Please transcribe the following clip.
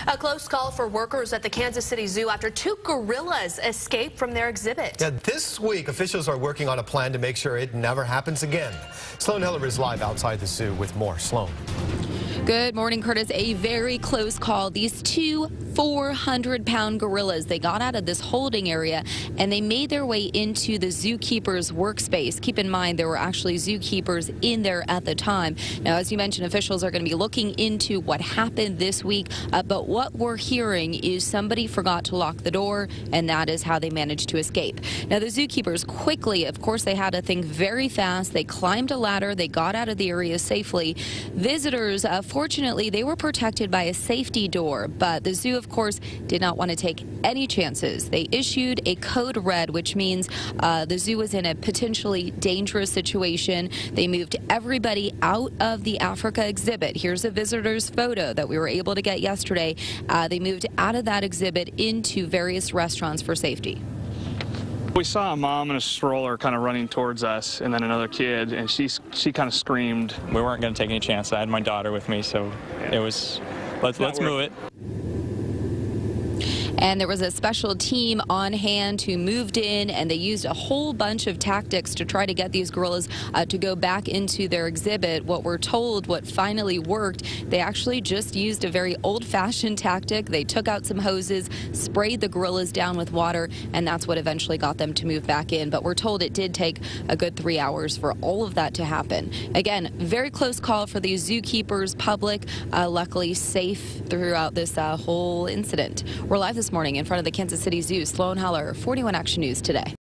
A close call for workers at the Kansas City Zoo after two gorillas escaped from their exhibit. Yeah, this week, officials are working on a plan to make sure it never happens again. Sloan Heller is live outside the zoo with more. Sloan. Good morning, Curtis. A very close call. These two 400-pound gorillas, they got out of this holding area and they made their way into the zookeeper's workspace. Keep in mind, there were actually zookeepers in there at the time. Now, as you mentioned, officials are going to be looking into what happened this week, but what we're hearing is somebody forgot to lock the door, and that is how they managed to escape. Now, the zookeepers quickly, of course, they had to think very fast. They climbed a ladder. They got out of the area safely. Visitors, fortunately, they were protected by a safety door, but the zoo, of course, did not want to take any chances. They issued a code red, which means the zoo was in a potentially dangerous situation. They moved everybody out of the Africa exhibit. Here's a visitor's photo that we were able to get yesterday. They moved out of that exhibit into various restaurants for safety. We saw a mom in a stroller kind of running towards us, and then another kid, and she kind of screamed. We weren't going to take any chance. I had my daughter with me, so it was, let's move it. And there was a special team on hand who moved in, and they used a whole bunch of tactics to try to get these gorillas to go back into their exhibit. What we're told, what finally worked, they actually just used a very old-fashioned tactic. They took out some hoses, sprayed the gorillas down with water, and that's what eventually got them to move back in. But we're told it did take a good 3 hours for all of that to happen. Again, very close call for these zookeepers, public, luckily safe throughout this whole incident. We're live this morning in front of the Kansas City Zoo. Sloan Heller, 41 Action News Today.